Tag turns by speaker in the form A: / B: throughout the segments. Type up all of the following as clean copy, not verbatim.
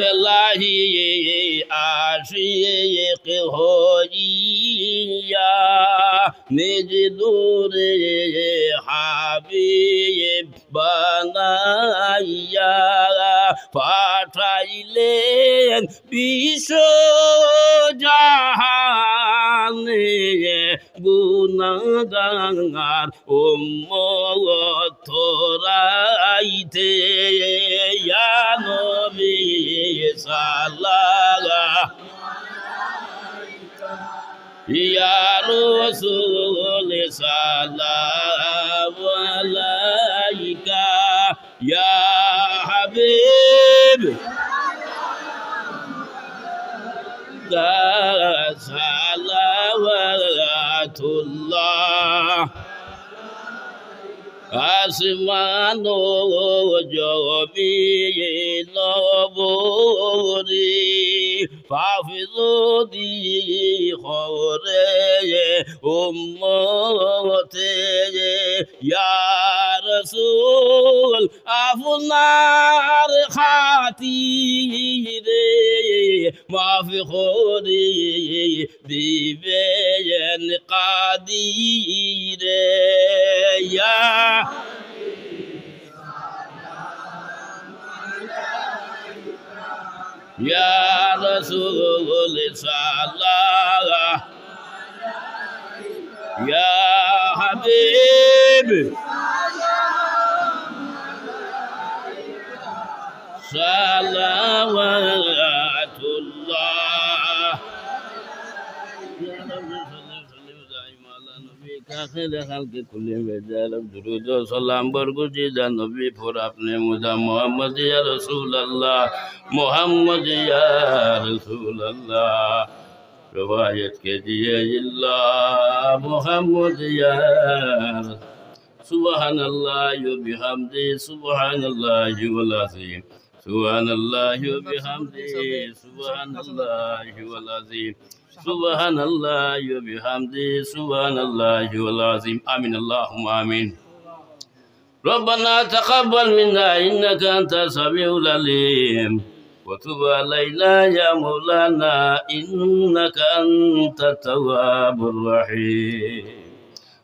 A: এলাহি আশিক হইয়া নিজ দূরে হাবিব বানাইয়া পাঠাইলেন বিশ্ব জাহানে গুনাহগার উম্মত থরাইতে ইয়া নবী সাল্লাল্লাহু ইয়া রাসূল সাল্লাল্লাহু আলাইকা ইয়া হাবিব সালাওয়াতুল্লাহ আসমান ও জমিন নবরি হাফিজুদি খরে উম্মতে ইয়া রাসূল আপনার খাতিরে মাফি খরি দিবেন কাদিরে ইয়া ইয়া রাসূল সাল্লাল্লাহু ইয়া হাবিব সালাওয়াতুল্লাহ सलाम बरगुजी नबी फुर अपने मुदा मोहम्मद या रसूल अल्लाह मोहम्मद या रसूल अल्लाह रवायत के दिए अल्लाह मोहम्मद या सुबहान अल्लाह बिहम्दी सुबहान अल्लाह वल अज़ीम सुबहान अल्लाह बिहम्दी सुबहान अल्लाह वल अज़ीम सुबहान अल्लाह बिहम्दी सुबहान अल्लाह वल अज़ीम आमीन अल्लाहुम्मा आमीन रब्बना तक़ब्बल मिन्ना इन्नका अंtas समीउल अलीम वतुब अलैना या मौलाना इन्नका अंtat तव्वाबुर रहीम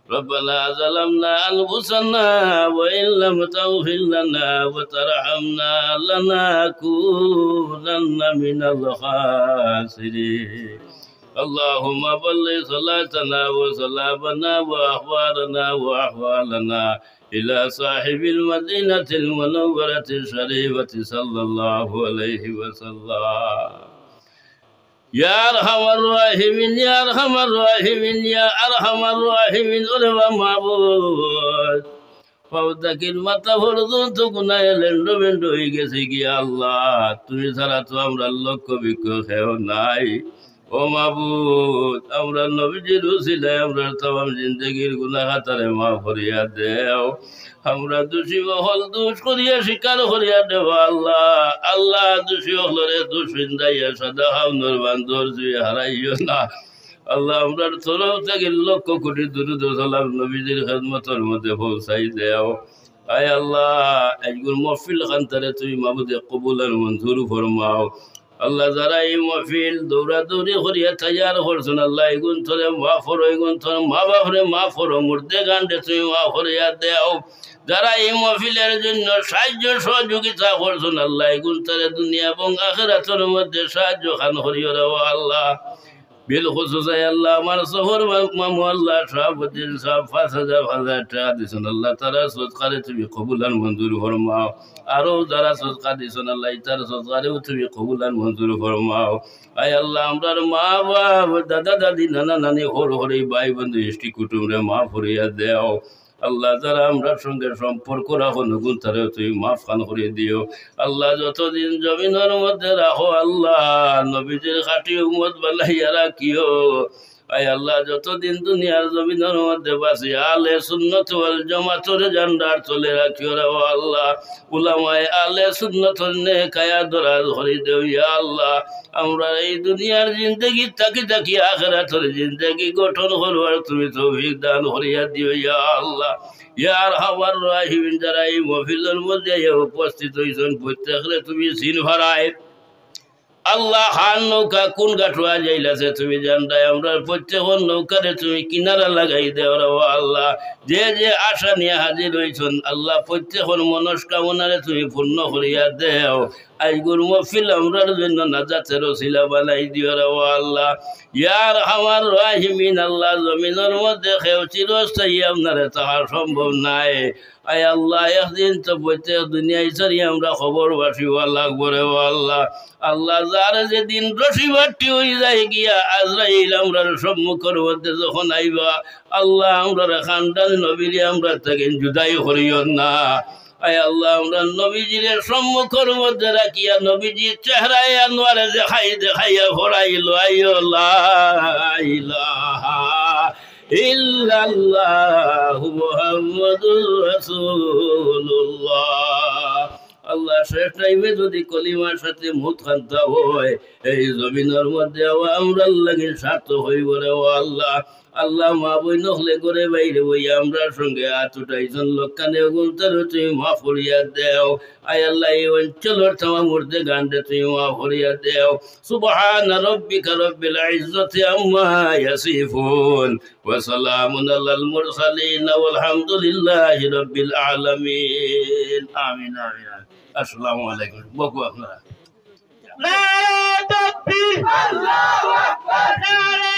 A: रब्बना ज़लमना अनफुसना व इन लम तग़फिर लना व तरहमना लनकुनन्ना मिनल ख़ासिरीन اللهم بلغ صلاتنا وسلامنا وأخبارنا وأحوالنا إلى صاحب المدينة المنورة الشريفة صلى الله عليه وسلم يا أرحم الراحمين يا أرحم الراحمين يا أرحم الراحمين أولما معبود فوتكل متى فرضون تكنا يلندو من دوي كسيكي الله تمي سراتو أمر الله كبكو خيو ناي ও মাবুদ আমরা নবীজির উসিলায় আমরা तमाम জিন্দেগীর গুনাহ খাতারে মাফ করিয়া দেও আমরা দোষী হল দোষ করিয়া স্বীকার করিয়া দেও আল্লাহ আল্লাহ দোষী হলরে দোষ বিন্দাইয়া সদা হামদর বান্দর জুই হারাইও না আল্লাহ আমরা তরফ থেকে লক্ষ কোটি দুরূদ ও সালাম নবীজির খিদমতের মধ্যে পৌঁছাই দেও আয় আল্লাহ আজগুল মাহফিল খানতারে তুমি মাবুদে কবুল আর মঞ্জুর ফরমাও আল্লাহ যারা এই মাহফিল দৌড়াদৌড়ি করিয়া তৈয়ার করছেন আল্লাহ এগুন তোরে মা ফরো এগুন তোর মা বাপরে মা ফরো মুর্দে গান্ডে তুমি মা ফরিয়া দেও যারা এই মাহফিলের জন্য সাহায্য সহযোগিতা করছেন আল্লাহ এগুন তোরে দুনিয়া এবং আখিরাতের মধ্যে সাহায্য খান করিও রে আল্লাহ بالخصوص يا الله আমার শহর মামু আল্লাহ সভাপতির সব 5000 টাকা দিছেন আল্লাহ তারা সদকারে তুমি কবুল আর মঞ্জুর ফরমাও আরো যারা সদকা দিছেন আল্লাহ তার সদকারে তুমি কবুল আর মঞ্জুর ফরমাও আয় আল্লাহ আমরার মা বাপ দাদা দাদি নানা নানি হর হরে ভাই বন্ধু ইষ্টি কুটুমরে মা ফরিয়া দেও আল্লাহ যারা আমরা সঙ্গে সম্পর্ক রাখো নগুন তারে তুমি মাফ খান করে দিও আল্লাহ যতদিন জমিনের মধ্যে রাখো আল্লাহ নবীদের খাটি উম্মত বানাইয়া রাখিও আয় আল্লাহ যতদিন দুনিয়ার জমিনের মধ্যে বাসি আলে সুন্নত ওয়াল জামাতের ঝান্ডার চলে রাখিও রে আল্লাহ উলামায়ে আলে সুন্নতর নেকায়া দরাজ করে দেও ইয়া আল্লাহ আমরা এই দুনিয়ার জিন্দেগি থাকি থাকি আখিরাতের জিন্দেগি গঠন করবার তুমি তৌফিক দান করিয়া দিও ইয়া আল্লাহ ইয়া আরহামার রাহিমিন যারা এই মাহফিলের মধ্যে উপস্থিত হইছেন প্রত্যেকরে তুমি সিন ভরায় আল্লাহ হান নৌকা কোন গাঠুয়া যাইলাছে তুমি জানতাই আমরা প্রত্যেক নৌকারে তুমি কিনারা লাগাই দেও রে আল্লাহ যে যে আশা নিয়ে হাজির হইছন আল্লাহ প্রত্যেক মনস্কামনারে তুমি পূর্ণ করিয়া দেও আইগুর মফিল আমরার জন্য নাজাতের ওসিলা বানাই দিও রে আল্লাহ ইয়ার আমার রাহিমিন আল্লাহ জমিনের মধ্যে কেউ চিরস্থায়ী আপনারে তাহার সম্ভব নাই আয় আল্লাহ একদিন তো প্রত্যেক দুনিয়ায় সারি আমরা খবর বাসিবা লাগবো রে আল্লাহ আল্লাহ যার যেদিন রসিবাটি হয়ে যায় গিয়া আজরাইল আমরার সম্মুখের মধ্যে যখন আইবা আল্লাহ আমরা খানদান নবীরে আমরা থেকে জুদাই করিও না আয় আল্লাহ আমরা নবীজির সম্মুখের মধ্যে রাখিয়া নবীজির চেহারায় আনোয়ারে দেখাইয়া ভরাইল আল্লাহ ইলাহা ইল্লাল্লাহু মুহাম্মাদুর রাসূলুল্লাহ আল্লাহ শেষ টাইমে যদি কলিমার সাথে মুখ খান্তা হয় এই জমিনের মধ্যে আমরা লাগে স্বার্থ হইব রে ও আল্লাহ আল্লাহ মা বই নহলে করে বাইরে বই আমরার সঙ্গে আতুটাইজন লোকখানে গুলতার তুমি মা ফরিয়া দেও আয় আল্লাহ এই অঞ্চলের থামা মূর্তে গানটা তুমি মা ফরিয়া দেও সুবহান রাব্বিকা রব্বিল ইজ্জাতি আম্মা ইয়াসিফুন ওয়া সালামুন আলাল মুরসালিন ওয়ালহামদুলিল্লাহি রাব্বিল আলামিন আমিন আমিন আসসালামু আলাইকুম বকু আপনারা
B: নারে তাকবীর আল্লাহু আকবার নারে